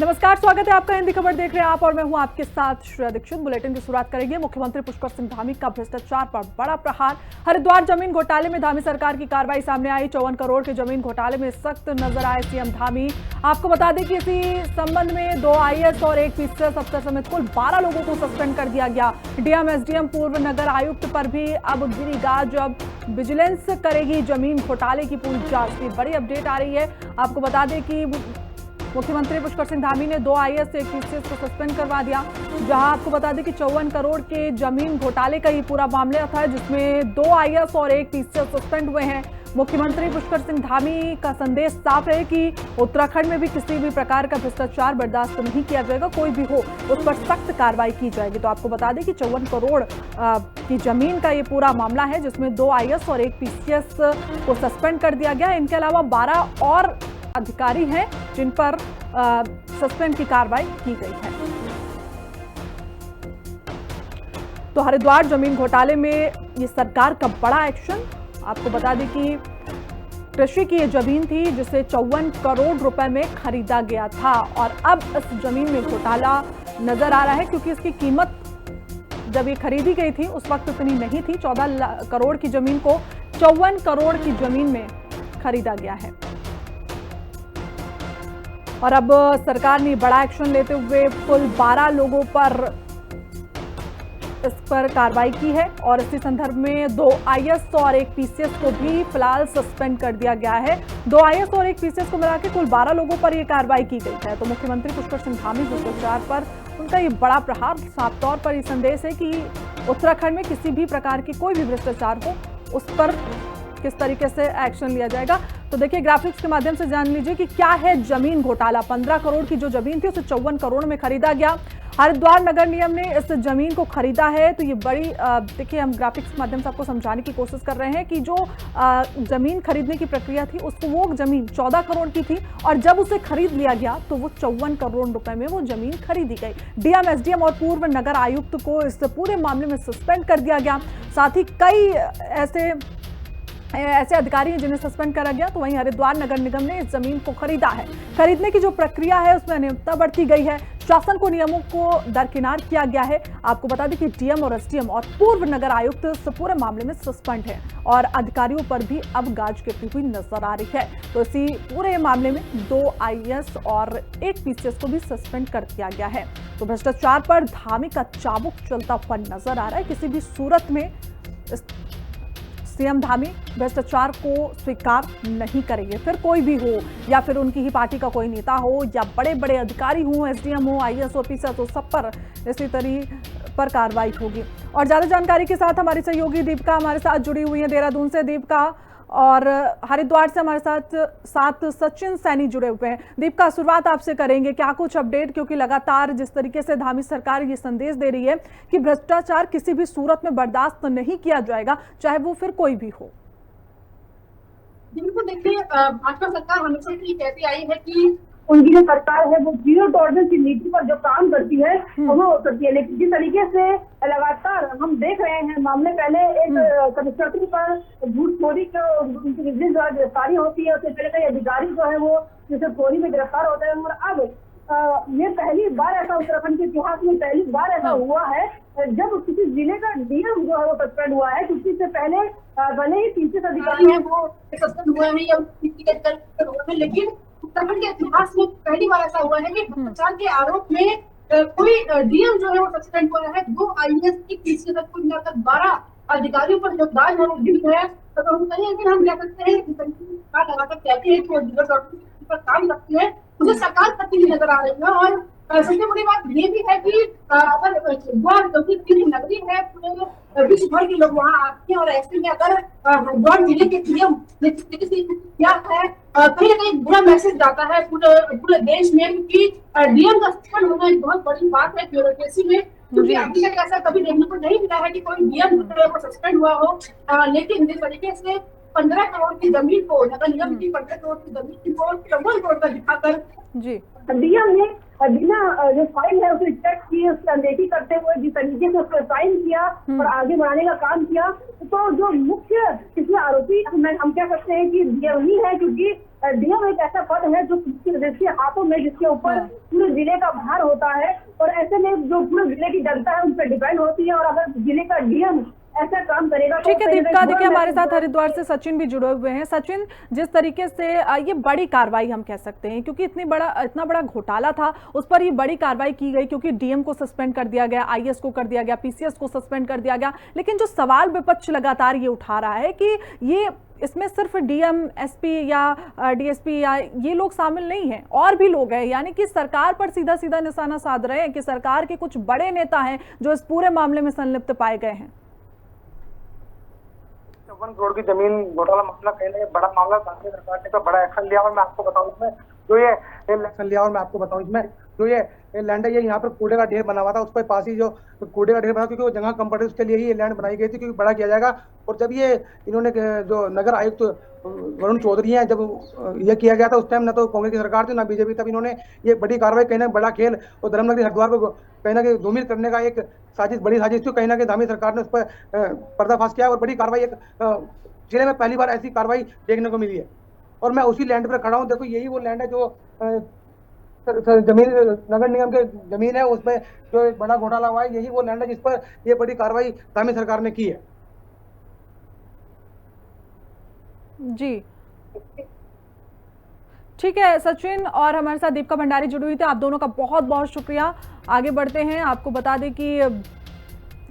नमस्कार, स्वागत है आपका। हिंदी खबर देख रहे हैं आप और मैं हूं आपके साथ श्रेया दीक्षित। बुलेटिन की शुरुआत करेंगे। मुख्यमंत्री पुष्कर सिंह धामी का भ्रष्टाचार पर बड़ा प्रहार। हरिद्वार जमीन घोटाले में धामी सरकार की कार्रवाई सामने आई। 54 करोड़ के जमीन घोटाले में सख्त नजर आए सीएम धामी। आपको बता दें कि इसी संबंध में 2 आईएएस और 1 पीसीएस अफसर समेत कुल 12 लोगों को सस्पेंड कर दिया गया। डीएम, एसडीएम, पूर्व नगर आयुक्त पर भी अब गिरेगा जब विजिलेंस करेगी जमीन घोटाले की पूरी जांच की बड़ी अपडेट आ रही है। आपको बता दें कि मुख्यमंत्री पुष्कर सिंह धामी ने 2 आईएएस से 1 पीसीएस को सस्पेंड करवा दिया। जहां आपको बता दें कि 54 करोड़ के जमीन घोटाले का ये पूरा मामला था, जिसमें 2 आईएएस और 1 पीसीएस सस्पेंड हुए हैं। मुख्यमंत्री पुष्कर सिंह धामी का संदेश साफ है कि उत्तराखंड में भी किसी भी प्रकार का भ्रष्टाचार बर्दाश्त नहीं किया जाएगा। कोई भी हो उस पर सख्त कार्रवाई की जाएगी। तो आपको बता दें कि 54 करोड़ की जमीन का ये पूरा मामला है, जिसमें 2 आईएएस और 1 पीसीएस को सस्पेंड कर दिया गया। इनके अलावा 12 और अधिकारी हैं जिन पर सस्पेंड की कार्रवाई की गई है। तो हरिद्वार जमीन घोटाले में ये सरकार का बड़ा एक्शन। आपको बता दें कि कृषि की ये जमीन थी जिसे 54 करोड़ रुपए में खरीदा गया था और अब इस जमीन में घोटाला नजर आ रहा है, क्योंकि इसकी कीमत जब ये खरीदी गई थी उस वक्त इतनी नहीं थी। 14 करोड़ की जमीन को 54 करोड़ की जमीन में खरीदा गया है। और अब सरकार ने बड़ा एक्शन लेते हुए कुल 12 लोगों पर इस पर कार्रवाई की है और इसी संदर्भ में 2 आईएएस और 1 पीसीएस को भी फिलहाल सस्पेंड कर दिया गया है। 2 आईएएस और 1 पीसीएस को मिलाकर कुल 12 लोगों पर यह कार्रवाई की गई है। तो मुख्यमंत्री पुष्कर सिंह धामी भ्रष्टाचार पर उनका ये बड़ा प्रहार। साफ तौर पर यह संदेश है कि उत्तराखंड में किसी भी प्रकार की कोई भी भ्रष्टाचार हो उस पर किस तरीके से एक्शन लिया जाएगा। तो देखिए, ग्राफिक्स के माध्यम से जान लीजिए कि क्या है जमीन घोटाला। 15 करोड़ की जो जमीन थी उसे 54 करोड़ में खरीदा गया। हरिद्वार नगर निगम ने इस जमीन को खरीदा है। तो ये बड़ी देखिए, हम ग्राफिक्स के माध्यम से आपको समझाने की कोशिश कर रहे हैं कि जो जमीन खरीदने की प्रक्रिया थी उसको, वो जमीन 14 करोड़ की थी और जब उसे खरीद लिया गया तो वो 54 करोड़ रुपए में वो जमीन खरीदी गई। डीएम, एसडीएम और पूर्व नगर आयुक्त को इस पूरे मामले में सस्पेंड कर दिया गया। साथ ही कई ऐसे अधिकारी हैं जिन्हें सस्पेंड करा गया। तो वहीं हरिद्वार नगर निगम ने इस जमीन को खरीदा है। खरीदने की जो प्रक्रिया है उसमें अनियमितता बढ़ती गई है। शासन को नियमों को दरकिनार किया गया है। आपको बता दें कि डीएम और एसडीएम और पूर्व नगर आयुक्त इस पूरे मामले में सस्पेंड है और अधिकारियों पर भी अब गाज गिरती हुई नजर आ रही है। तो इसी पूरे मामले में 2 आईएएस और 1 पीसीएस को भी सस्पेंड कर दिया गया है। तो भ्रष्टाचार पर धामी का चाबुक चलता हुआ नजर आ रहा है। किसी भी सूरत में सीएम धामी भ्रष्टाचार को स्वीकार नहीं करेंगे। फिर कोई भी हो, या फिर उनकी ही पार्टी का कोई नेता हो या बड़े बड़े अधिकारी हो, एसडीएम हो, आईएएस हो, पीसीएस हो, सब पर इसी तरह पर कार्रवाई होगी। और ज्यादा जानकारी के साथ हमारी सहयोगी दीपिका हमारे साथ जुड़ी हुई है देहरादून से। दीपिका, और हरिद्वार से हमारे साथ सचिन सैनी जुड़े हुए हैं। दीपिका, शुरुआत आपसे करेंगे। क्या कुछ अपडेट, क्योंकि लगातार जिस तरीके से धामी सरकार ये संदेश दे रही है कि भ्रष्टाचार किसी भी सूरत में बर्दाश्त नहीं किया जाएगा, चाहे वो फिर कोई भी हो। बिल्कुल, देखिए, भाजपा सरकार हमेशा से कहती आई है कि उनकी जो सरकार है वो जीरो टॉलरेंस की नीति पर जो काम करती है वो करती है। लेकिन जिस तरीके से लगातार हम देख रहे हैं, मामले पहले एक कंस्ट्रक्शन पर घूसखोरी जिस गिरफ्तारी होती है, उससे पहले कई अधिकारी जो है वो जैसे चोरी में गिरफ्तार होते हैं। और अब ये पहली बार ऐसा उत्तराखंड के इतिहास में पहली बार ऐसा हुआ है जब किसी जिले का डीएम जो है वो सस्पेंड हुआ है, क्योंकि इससे पहले भले ही 30 अधिकारी हैं वो सस्पेंड हुए हैं या लेकिन उत्तराखंड के इतिहास में पहली बार ऐसा हुआ है कि भ्रष्टाचार के आरोप में कोई डीएम जो है वो सस्पेंड हुआ है। 2 आईएएस की पीसीएस तक कुल मिलाकर 12 अधिकारियों पर जो दाज है, तो हम कहीं हम कह सकते हैं कि सरकार लगातार कहती है कि वो जीरो टॉलरेंस पर काम करती है, मुझे सरकार करती हुई नजर आ रही है। और सबसे बड़ी बात ये भी है कि अगर नगरी है, पूरे विश्व भर के लोग वहाँ आते हैं और ऐसे में अगर हरिद्वार जिले के सीएम क्या है, कहीं ना कहीं बुरा मैसेज जाता है पूरे देश में कि डीएम का सस्पेंड होना एक बहुत बड़ी बात है ब्यूरोक्रेसी में, क्योंकि अभी तक ऐसा कभी देखने को नहीं मिला है कि कोई डीएम सस्पेंड हुआ हो। लेकिन जिस तरीके से 15 करोड़ की जमीन को, नगर निगम की 15 करोड़ की जमीन को 54 करोड़ का दिखाकर जी डीएम ने बिना जो फाइल है उसे चेक की, उसकी अनदेखी करते हुए जिस तरीके से उसको साइन किया और आगे बढ़ाने का काम किया, तो जो मुख्य इसमें आरोपी हम कह सकते हैं कि डीएम ही है, क्योंकि डीएम एक ऐसा पद है जो जिसके हाथों में, जिसके ऊपर पूरे जिले का भार होता है, और ऐसे में जो पूरे जिले की जनता है उन पर डिपेंड होती है, और अगर जिले का डीएम ऐसा काम करेगा तो ठीक है दीपिका, देखिए हमारे साथ हरिद्वार से सचिन भी जुड़े हुए हैं। सचिन, जिस तरीके से ये बड़ी कार्रवाई हम कह सकते हैं, क्योंकि इतना बड़ा घोटाला था, उस पर ये बड़ी कार्रवाई की गई, क्योंकि डीएम को सस्पेंड कर दिया गया, आईएएस को कर दिया गया, पीसीएस को सस्पेंड कर दिया गया, लेकिन जो सवाल विपक्ष लगातार ये उठा रहा है कि ये इसमें सिर्फ डीएम, एसपी या डीएसपी या ये लोग शामिल नहीं हैं, और भी लोग हैं, यानी कि सरकार पर सीधा सीधा निशाना साध रहे हैं कि सरकार के कुछ बड़े नेता हैं जो इस पूरे मामले में संलिप्त पाए गए हैं। 54 करोड़ की जमीन घोटाला मामला कहीं ना बड़ा मामला, राज्य सरकार ने तो बड़ा एक्शन लिया, और मैं आपको बताऊं इसमें जो ये एक्शन लिया, और मैं आपको बताऊं इसमें जो ये लैंड है, ये यहाँ पर कूड़े का ढेर बना हुआ था, उस पर पास ही जो कूड़े का ढेर बना, क्योंकि वो जगह कम पड़े उसके लिए ही ये लैंड बनाई गई थी, क्योंकि बड़ा किया जाएगा। और जब ये इन्होंने जो नगर आयुक्त वरुण चौधरी हैं, जब ये किया गया था उस टाइम ना तो कांग्रेस की सरकार थी ना बीजेपी, तब इन्होंने ये बड़ी कार्रवाई कहीं ना बड़ा खेल और धर्मनगरी हरिद्वार को कहीं ना कहीं धूमिल करने का एक साजिश, बड़ी साजिश थी, कहीं ना कहीं धामी सरकार ने उस पर पर्दाफाश किया, और बड़ी कार्रवाई एक जिले में पहली बार ऐसी कार्रवाई देखने को मिली है। और मैं उसी लैंड पर खड़ा हूँ, देखो यही वो लैंड है जो जमीन नगर निगम के जमीन है, उसमें जो एक बड़ा घोटाला हुआ है, यही वो लैंड है जिस पर ये बड़ी कार्रवाई धामी सरकार ने की है। जी ठीक है सचिन, और हमारे साथ दीपिका भंडारी जुड़ी हुई थी, आप दोनों का बहुत बहुत शुक्रिया। आगे बढ़ते हैं, आपको बता दें कि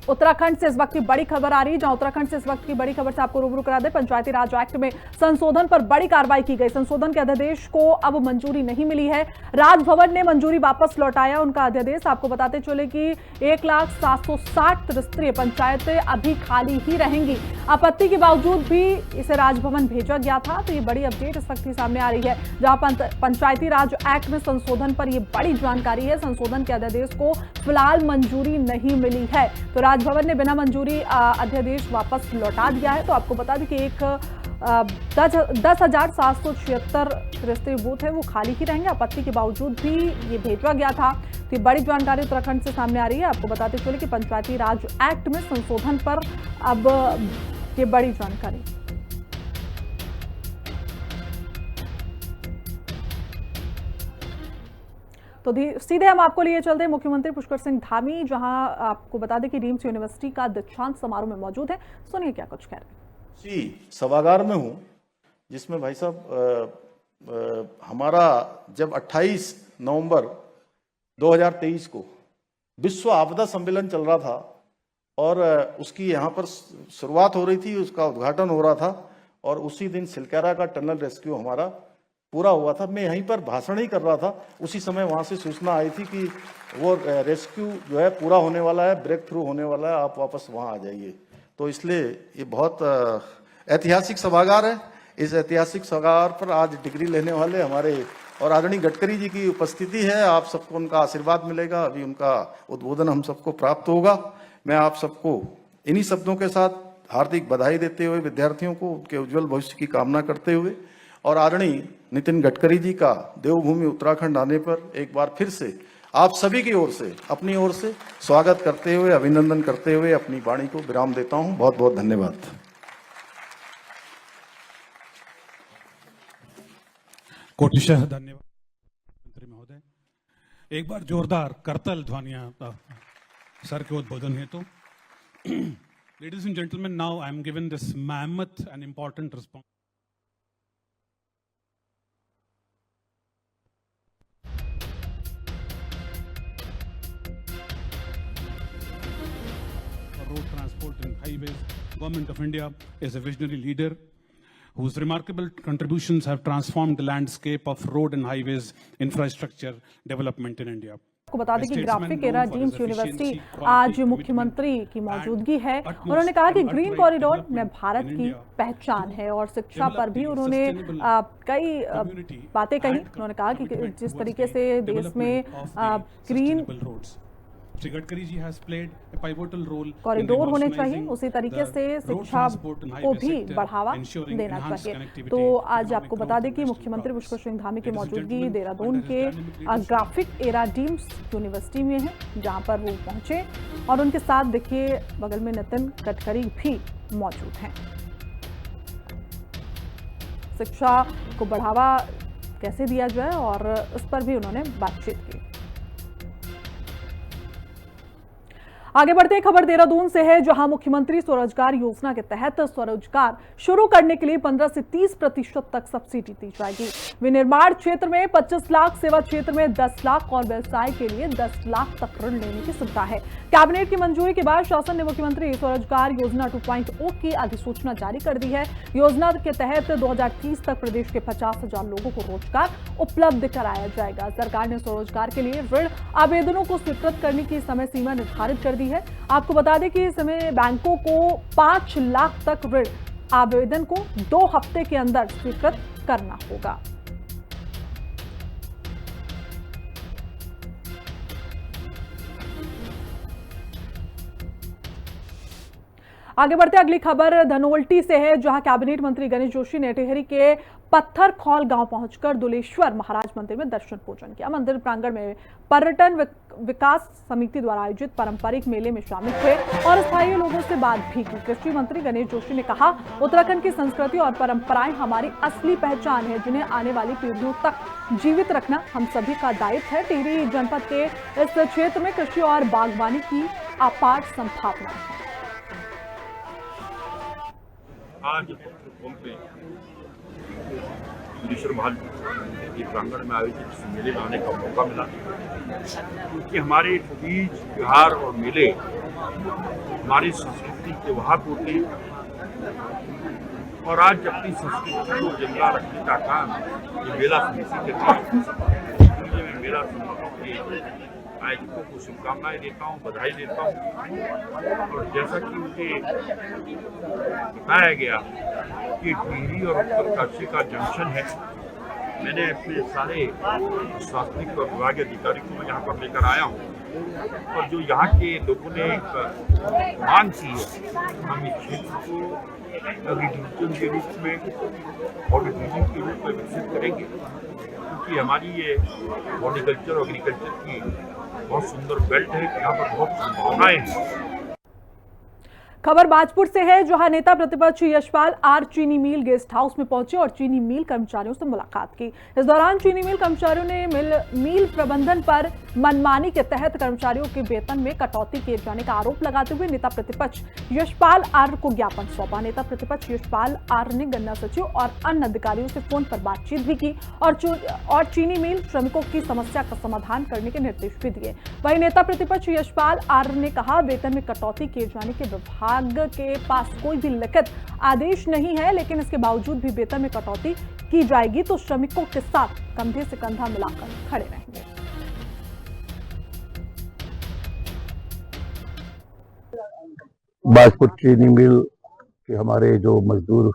उत्तराखंड से इस वक्त की बड़ी खबर आ रही है, जहां उत्तराखंड से इस वक्त की बड़ी खबर से आपको रूबरू करा दे। पंचायती राज एक्ट में संशोधन पर बड़ी कार्रवाई की गई। संशोधन के अध्यादेश को अब मंजूरी नहीं मिली है, राजभवन ने मंजूरी वापस लौटाया उनका अध्यादेश। आपको बताते चले कि 1,760 त्रिस्तरीय पंचायतें अभी खाली ही रहेंगी। आपत्ति के बावजूद भी इसे राजभवन भेजा गया था। तो ये बड़ी अपडेट इस वक्त सामने आ रही है, जहां पंचायती राज एक्ट में संशोधन पर यह बड़ी जानकारी है। संशोधन के अध्यादेश को फिलहाल मंजूरी नहीं मिली है, तो राजभवन ने बिना मंजूरी अध्यादेश वापस लौटा दिया है। तो आपको बता दें कि एक 10,776 त्रिस्तरीय बूथ है वो खाली ही रहेंगे। आपत्ति के बावजूद भी ये भेजा गया था। तो ये बड़ी जानकारी उत्तराखंड से सामने आ रही है। आपको बताते चले कि पंचायती राज एक्ट में संशोधन पर अब ये बड़ी जानकारी। तो सीधे हम आपको लिए चलते हैं मुख्यमंत्री पुष्कर सिंह धामी, जहां आपको बता दें कि डीम्स यूनिवर्सिटी का दीक्षांत समारोह में मौजूद है। सुनिए क्या कुछ कह रहे हैं। जी, सभागार में हूं, जिसमें भाई साहब हमारा जब 28 नवंबर 2023 को विश्व आपदा सम्मेलन चल रहा था और उसकी यहाँ पर शुरुआत हो रही थी, उसका उद्घाटन हो रहा था, और उसी दिन सिलकारा का टनल रेस्क्यू हमारा पूरा हुआ था। मैं यहीं पर भाषण ही कर रहा था, उसी समय वहां से सूचना आई थी कि वो रेस्क्यू जो है पूरा होने वाला है, ब्रेक थ्रू होने वाला है, आप वापस वहां आ जाइए। तो इसलिए ये बहुत ऐतिहासिक सभागार है। इस ऐतिहासिक सभागार पर आज डिग्री लेने वाले हमारे और आदरणीय गडकरी जी की उपस्थिति है। आप सबको उनका आशीर्वाद मिलेगा, अभी उनका उद्बोधन हम सबको प्राप्त होगा। मैं आप सबको इन्हीं शब्दों के साथ हार्दिक बधाई देते हुए, विद्यार्थियों को उनके उज्जवल भविष्य की कामना करते हुए, और आदरणीय नितिन गडकरी जी का देवभूमि उत्तराखंड आने पर एक बार फिर से आप सभी की ओर से, अपनी ओर से स्वागत करते हुए, अभिनंदन करते हुए अपनी वाणी को विराम देता हूं। बहुत बहुत धन्यवाद। कोटिशः धन्यवाद मंत्री महोदय। एक बार जोरदार करतल ध्वनियां सर के उद्बोधन हेतु। Ladies and gentleman, now I am given this mammoth and important response. Road transport and highways, Government of India is a visionary leader whose remarkable contributions have transformed the landscape of road and highways infrastructure development in India. आपको बता दें कि graphic era deems university आज मुख्यमंत्री की मौजूदगी है। उन्होंने कहा कि ग्रीन कॉरिडोर में भारत की पहचान है, और शिक्षा पर भी उन्होंने कई बातें कही। उन्होंने कहा कि जिस तरीके से देश में green Shri Gadkari ji has played a pivotal role in corridor होने चाहिए, revolutionizing उसी तरीके the से road शिक्षा transport and को highway भी sector, बढ़ावा ensuring देना enhanced चाहिए। connectivity, तो आज economic आपको बता दें कि growth and मुख्यमंत्री national पुष्कर सिंह धामी की progress. Ladies and मौजूदगी gentlemen, देहरादून under his के dynamic leadership, graphic era deems university में है, जहां पर वो पहुंचे और उनके साथ देखिए बगल में नितिन गडकरी भी मौजूद हैं। शिक्षा को बढ़ावा कैसे दिया जाए और उस पर भी उन्होंने बातचीत की। आगे बढ़ते हैं, खबर देहरादून से है, जहां मुख्यमंत्री स्वरोजगार योजना के तहत स्वरोजगार शुरू करने के लिए 15 से 30% तक सब्सिडी दी जाएगी। विनिर्माण क्षेत्र में 25 लाख, सेवा क्षेत्र में 10 लाख और व्यवसाय के लिए 10 लाख तक ऋण लेने की सुविधा है। कैबिनेट की मंजूरी के बाद शासन ने मुख्यमंत्री स्वरोजगार योजना 2.0 की अधिसूचना जारी कर दी है। योजना के तहत 2030 तक प्रदेश के 50,000 लोगों को रोजगार उपलब्ध कराया जाएगा। सरकार ने स्वरोजगार के लिए ऋण आवेदनों को स्वीकृत करने की समय सीमा निर्धारित कर दी है। आपको बता दें कि इस समय बैंकों को 5 लाख तक ऋण आवेदन को 2 हफ्ते के अंदर स्वीकृत करना होगा। आगे बढ़ते अगली खबर धनोल्टी से है, जहां कैबिनेट मंत्री गणेश जोशी ने टिहरी के पत्थरखौल गांव पहुंचकर दुलेश्वर महाराज मंदिर में दर्शन पूजन किया। मंदिर प्रांगण में पर्यटन विकास समिति द्वारा आयोजित पारंपरिक मेले में शामिल हुए और स्थानीय लोगों से बात भी की। कृषि मंत्री गणेश जोशी ने कहा, उत्तराखंड की संस्कृति और परंपराएं हमारी असली पहचान है, जिन्हें आने वाली पीढ़ियों तक जीवित रखना हम सभी का दायित्व है। टिहरी जनपद के इस क्षेत्र में कृषि और बागवानी की अपार संभावना है। आज दुलेश्वर महाराज के प्रांगण में आयोजित इस मेले में आने का मौका मिला, क्योंकि हमारे तीज त्योहार और मेले हमारी संस्कृति के वाहक होते हैं और आज अपनी संस्कृति को जिंदा रखने का काम ये मेला समिति करती है। मैं मेला समिति के आयोजकों को शुभकामनाएं देता हूँ, बधाई देता हूँ। और जैसा कि मुझे बताया गया कि टिहरी और उत्तरकाशी का जंक्शन है, मैंने अपने सारे प्रशासनिक और विभागीय अधिकारी को मैं यहाँ पर लेकर आया हूँ और जो यहाँ के लोगों ने एक मांग की है, हम इस क्षेत्र को एग्रीकल्चर के रूप में और टूरिज्म के रूप में विकसित करेंगे, क्योंकि हमारी ये हॉर्टिकल्चर और एग्रीकल्चर की बहुत सुंदर बेल्ट है, यहाँ पर बहुत संभावनाएं हैं। खबर बाजपुर से है, जहां नेता प्रतिपक्ष यशपाल आर चीनी मिल गेस्ट हाउस में पहुंचे और चीनी मिल कर्मचारियों से मुलाकात की। इस दौरान चीनी मिल कर्मचारियों ने मिल प्रबंधन पर मनमानी के तहत कर्मचारियों के वेतन में कटौती किए जाने का आरोप लगाते हुए नेता प्रतिपक्ष यशपाल आर को ज्ञापन सौंपा। नेता प्रतिपक्ष यशपाल आर ने गन्ना सचिव और अन्य अधिकारियों से फोन पर बातचीत भी की और चीनी मिल श्रमिकों की समस्या का समाधान करने के निर्देश भी दिए। वहीं नेता प्रतिपक्ष यशपाल आर ने कहा, वेतन में कटौती किए जाने के विभाग के पास कोई भी लिखित आदेश नहीं है, लेकिन इसके बावजूद भी वेतन में कटौती की जाएगी तो श्रमिकों के साथ कंधे से कंधा मिलाकर खड़े रहेंगे। बाजपुर चीनी मिल के हमारे जो मजदूर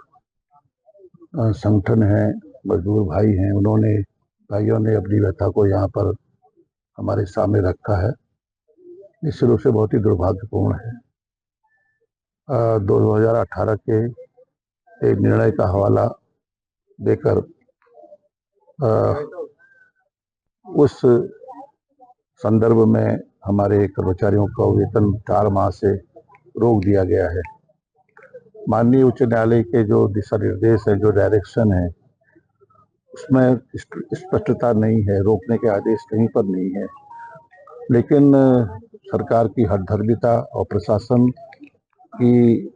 संगठन है, मजदूर भाई हैं, भाइयों ने अपनी व्यथा को यहाँ पर हमारे सामने रखा है। निश्चित रूप से बहुत ही दुर्भाग्यपूर्ण है। 2018 के एक निर्णय का हवाला देकर उस संदर्भ में हमारे कर्मचारियों का वेतन 4 माह से रोक दिया गया है। माननीय उच्च न्यायालय के जो दिशा निर्देश है, जो डायरेक्शन है, उसमें स्पष्टता नहीं है, रोकने के आदेश कहीं पर नहीं है। लेकिन सरकार की हठधर्मिता और प्रशासन की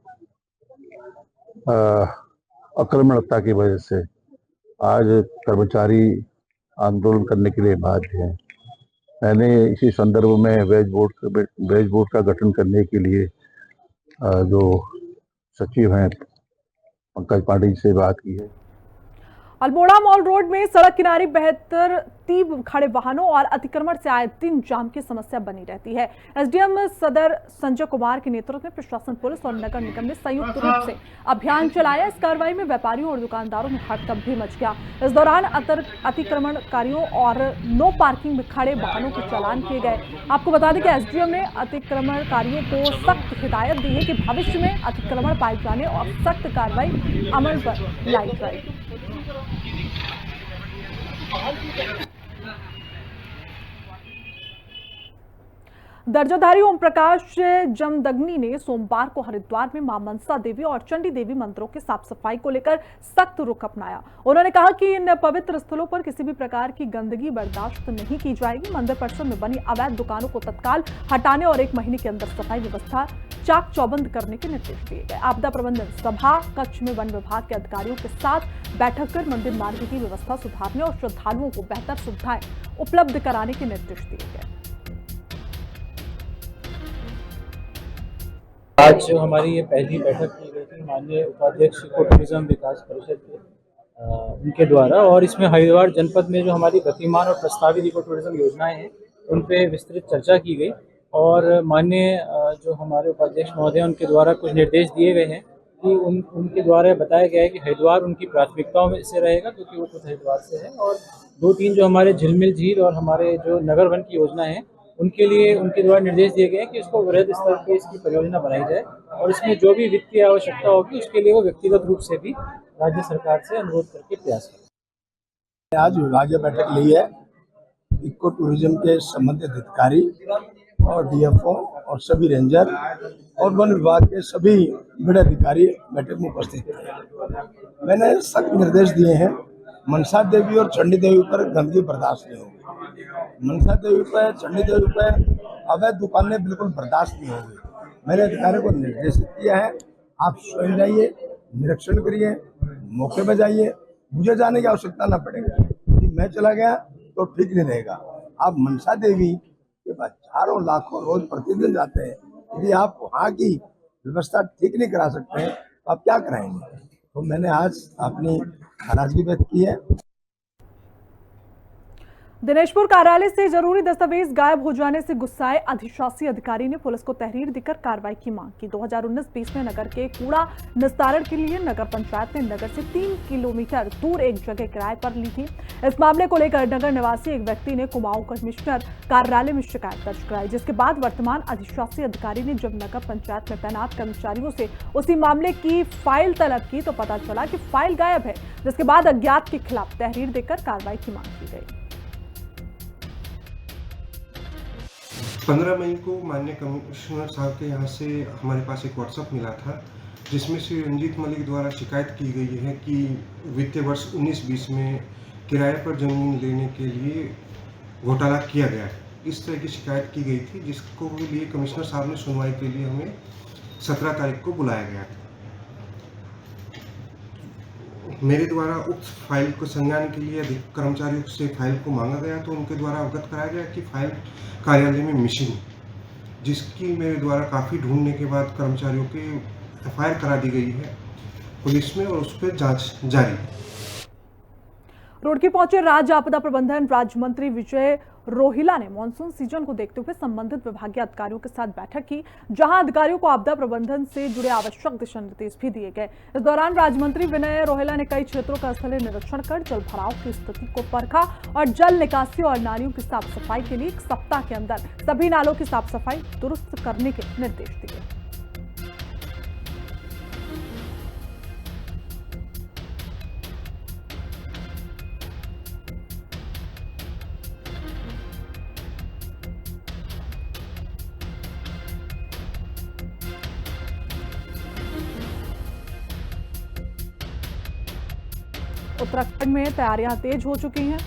अकर्मण्यता की वजह से आज कर्मचारी आंदोलन करने के लिए बाध्य हैं। मैंने इसी संदर्भ में वेज बोर्ड का गठन करने के लिए जो सचिव हैं पंकज पांडे जी से बात की है। अल्मोड़ा मॉल रोड में सड़क किनारे बेहतर तीब खड़े वाहनों और अतिक्रमण से आए दिन जाम की समस्या बनी रहती है। एसडीएम सदर संजय कुमार के नेतृत्व में प्रशासन, पुलिस और नगर निगम ने संयुक्त रूप से अभियान चलाया। इस कार्रवाई में व्यापारियों और दुकानदारों में हड़कंप भी मच गया। इस दौरान अतिक्रमणकारियों और नो पार्किंग में खड़े वाहनों के चालान किए गए। आपको बता दें कि एसडीएम ने अतिक्रमणकारियों को सख्त हिदायत दी है कि भविष्य में अतिक्रमण पाए जाने और सख्त कार्रवाई अमल पर लाई जाएगी। दर्जाधारी ओम प्रकाश जमदग्नी ने सोमवार को हरिद्वार में मां मनसा देवी और चंडी देवी मंदिरों की साफ सफाई को लेकर सख्त रुख अपनाया। उन्होंने कहा कि इन पवित्र स्थलों पर किसी भी प्रकार की गंदगी बर्दाश्त नहीं की जाएगी। मंदिर परिसर में बनी अवैध दुकानों को तत्काल हटाने और 1 महीने के अंदर सफाई व्यवस्था चाक चौबंद करने के निर्देश दिए गए। आपदा प्रबंधन सभा कक्ष में वन विभाग के अधिकारियों के साथ बैठक कर मंदिर मार्ग की व्यवस्था सुधारने और श्रद्धालुओं को बेहतर सुविधाएं उपलब्ध कराने के निर्देश दिए गए। आज जो हमारी ये पहली बैठक की गई थी माननीय उपाध्यक्ष इको टूरिज्म विकास परिषद के उनके द्वारा, और इसमें हरिद्वार जनपद में जो हमारी गतिमान और प्रस्तावित इको टूरिज्म योजनाएं हैं उन पे विस्तृत चर्चा की गई। और माननीय जो हमारे उपाध्यक्ष महोदय उनके द्वारा कुछ निर्देश दिए गए हैं कि उनके द्वारा बताया गया है कि हरिद्वार उनकी प्राथमिकताओं में से रहेगा क्योंकि वो खुद हरिद्वार से है। और 2-3 जो हमारे झिलमिल झील और हमारे जो नगर वन की योजना है उनके लिए उनके द्वारा निर्देश दिए गए हैं कि इसको वृहद स्तर पर इसकी परियोजना बनाई जाए और इसमें जो भी वित्तीय आवश्यकता होगी उसके लिए वो व्यक्तिगत रूप से भी राज्य सरकार से अनुरोध करके प्रयास करें। आज विभागीय बैठक ली है। इको टूरिज्म के संबंधित अधिकारी और डीएफओ और सभी रेंजर और वन विभाग के सभी बड़े अधिकारी बैठक में उपस्थित थे। मैंने सख्त निर्देश दिए हैं, मनसा देवी और चंडी देवी पर गंदगी बर्दाश्त नहीं होगी। मनसा देवी पर, चंडी देवी पर अवैध दुकानें बिल्कुल बर्दाश्त नहीं होगी। मैंने अधिकारियों को निर्देशित किया है, आप स्वयं जाइए, निरीक्षण करिए, मौके पर जाइए। मुझे जाने की आवश्यकता ना पड़ेगी, यदि मैं चला गया तो ठीक नहीं रहेगा। आप मनसा देवी के पास हजारों लाखों रोज प्रतिदिन जाते हैं, यदि आप वहाँ की व्यवस्था ठीक नहीं करा सकते हैं तो आप क्या कराएंगे। तो मैंने आज अपनी नाराजगी व्यक्त की है। दिनेशपुर कार्यालय से जरूरी दस्तावेज गायब हो जाने से गुस्साए अधिशासी अधिकारी ने पुलिस को तहरीर देकर कार्रवाई की मांग की। 2019-20 में नगर के कूड़ा निस्तारण के लिए नगर पंचायत ने नगर से 3 किलोमीटर दूर एक जगह किराए पर ली थी। इस मामले को लेकर नगर निवासी एक व्यक्ति ने कुमाऊं कमिश्नर कार्यालय में शिकायत दर्ज कराई, जिसके बाद वर्तमान अधिशासी अधिकारी ने जब नगर पंचायत में तैनात कर्मचारियों से उसी मामले की फाइल तलब की तो पता चला कि फाइल गायब है, जिसके बाद अज्ञात के खिलाफ तहरीर देकर कार्रवाई की मांग की गई। 15 मई को माननीय कमिश्नर साहब के यहाँ से हमारे पास एक व्हाट्सएप मिला था जिसमें श्री रंजीत मलिक द्वारा शिकायत की गई है कि वित्तीय वर्ष 19-20 में किराए पर जमीन लेने के लिए घोटाला किया गया है। इस तरह की शिकायत की गई थी, जिसको लिए कमिश्नर साहब ने सुनवाई के लिए हमें 17 तारीख को बुलाया गया था। मेरे द्वारा उक्त फाइल को संज्ञान के लिए कर्मचारियों से फाइल को मांगा गया तो उनके द्वारा अवगत कराया गया कि फाइल कार्यालय में मिसिंग, जिसकी मेरे द्वारा काफ़ी ढूंढने के बाद कर्मचारियों के एफआईआर करा दी गई है पुलिस में और उस पर जांच जारी है। रुड़की पहुंचे राज्य आपदा प्रबंधन राज्य मंत्री विजय रोहिला ने मानसून सीजन को देखते हुए संबंधित विभागीय अधिकारियों के साथ बैठक की, जहां अधिकारियों को आपदा प्रबंधन से जुड़े आवश्यक दिशा निर्देश भी दिए गए। इस दौरान राज्य मंत्री विजय रोहिला ने कई क्षेत्रों का स्थलीय निरीक्षण कर जल भराव की स्थिति को परखा और जल निकासी और नालियों की साफ सफाई के लिए 1 सप्ताह के अंदर सभी नालों की साफ सफाई दुरुस्त करने के निर्देश दिए। उत्तराखंड में तैयारियां तेज हो चुकी हैं।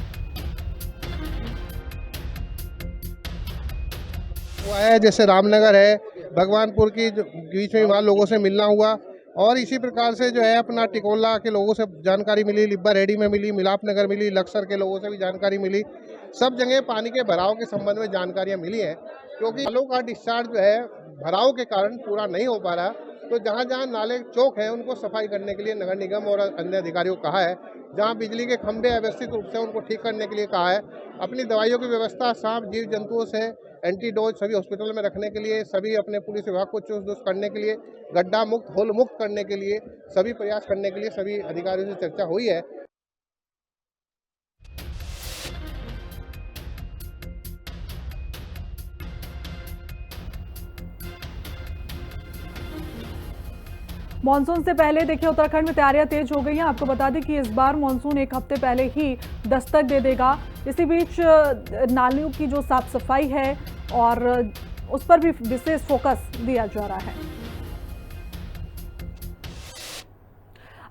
वो है जैसे रामनगर है, भगवानपुर की बीच में वहाँ लोगों से मिलना हुआ और इसी प्रकार से जो है अपना टिकोला के लोगों से जानकारी मिली, लिब्बा रेडी में मिली, मिलाप नगर मिली, लक्सर के लोगों से भी जानकारी मिली। सब जगह पानी के भराव के संबंध में जानकारियाँ मिली हैं, क्योंकि नालों का डिस्चार्ज जो है भराव के कारण पूरा नहीं हो पा रहा। तो जहाँ जहाँ नाले चौक हैं उनको सफाई करने के लिए नगर निगम और अन्य अधिकारियों को कहा है। जहाँ बिजली के खंभे अव्यवस्थित रूप से उनको ठीक करने के लिए कहा है। अपनी दवाइयों की व्यवस्था सांप जीव जंतुओं से एंटीडोज सभी हॉस्पिटल में रखने के लिए, सभी अपने पुलिस विभाग को चुस्त दुरुस्त करने के लिए, गड्ढा मुक्त होल मुक्त करने के लिए सभी प्रयास करने के लिए सभी अधिकारियों से चर्चा हुई है। मॉनसून से पहले देखिए उत्तराखंड में तैयारियां तेज हो गई हैं। आपको बता दें कि इस बार मॉनसून एक हफ्ते पहले ही दस्तक दे देगा। इसी बीच नालियों की जो साफ सफाई है और उस पर भी विशेष फोकस दिया जा रहा है।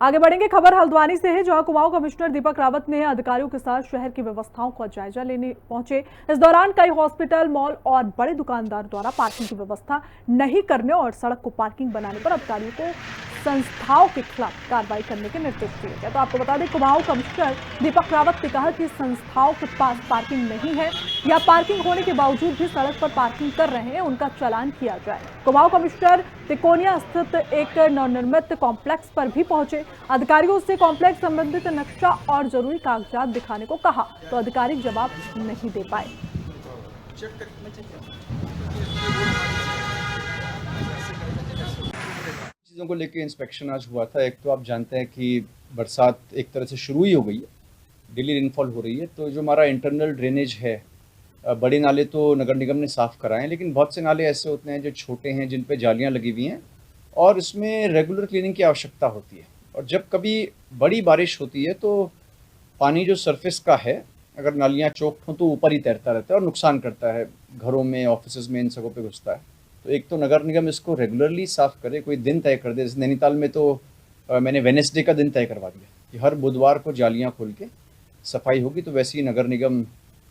आगे बढ़ेंगे, खबर हल्द्वानी से है, जहां कुमाऊं कमिश्नर दीपक रावत ने अधिकारियों के साथ शहर की व्यवस्थाओं का जायजा लेने पहुंचे। इस दौरान कई हॉस्पिटल, मॉल और बड़े दुकानदार द्वारा पार्किंग की व्यवस्था नहीं करने और सड़क को पार्किंग बनाने पर अधिकारियों को संस्थाओं के खिलाफ कार्रवाई करने के निर्देश दिए गए। तो आपको बता दें, कुमाऊं कमिश्नर दीपक रावत ने कहा कि संस्थाओं के पास पार्किंग नहीं है या पार्किंग होने के बावजूद भी सड़क पर पार्किंग कर रहे हैं, उनका चालान किया जाए। कुमाऊं कमिश्नर तिकोनिया स्थित एक नवनिर्मित कॉम्प्लेक्स पर भी पहुंचे। अधिकारियों से कॉम्प्लेक्स संबंधित नक्शा और जरूरी कागजात दिखाने को कहा, तो अधिकारी जवाब नहीं दे पाए। चीज़ों को लेकर इंस्पेक्शन आज हुआ था। एक तो आप जानते हैं कि बरसात एक तरह से शुरू ही हो गई है, डेली रेनफॉल हो रही है, तो जो हमारा इंटरनल ड्रेनेज है, बड़े नाले तो नगर निगम ने साफ़ कराए, लेकिन बहुत से नाले ऐसे होते हैं जो छोटे हैं, जिन पे जालियां लगी हुई हैं और इसमें रेगुलर क्लीनिंग की आवश्यकता होती है। और जब कभी बड़ी बारिश होती है तो पानी जो सरफेस का है, अगर नालियाँ चौक हों तो ऊपर ही तैरता रहता है और नुकसान करता है, घरों में, ऑफिस में, इन सबों पे घुसता है। तो एक तो नगर निगम इसको रेगुलरली साफ़ करे, कोई दिन तय कर दे। जैसे नैनीताल में तो मैंने वेडनेसडे का दिन तय करवा दिया कि हर बुधवार को जालियाँ खोल के सफाई होगी, तो वैसे ही नगर निगम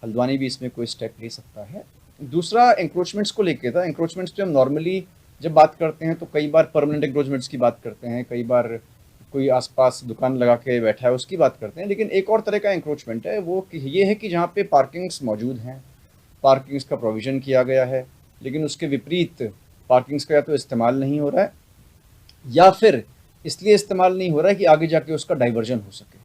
हल्द्वानी भी इसमें कोई स्टेप ले सकता है। दूसरा एंक्रोचमेंट्स को लेके था। एंक्रोचमेंट्स पे हम नॉर्मली जब बात करते हैं तो कई बार परमानेंट एंक्रोचमेंट्स की बात करते हैं, कई बार कोई आसपास दुकान लगा के बैठा है उसकी बात करते हैं, लेकिन एक और तरह का एंक्रोचमेंट है, वो ये है कि जहाँ पे पार्किंग्स मौजूद हैं, पार्किंग्स का प्रोविज़न किया गया है, लेकिन उसके विपरीत पार्किंग्स का या तो इस्तेमाल नहीं हो रहा है या फिर इसलिए इस्तेमाल नहीं हो रहा है कि आगे जाके उसका डाइवर्जन हो सके।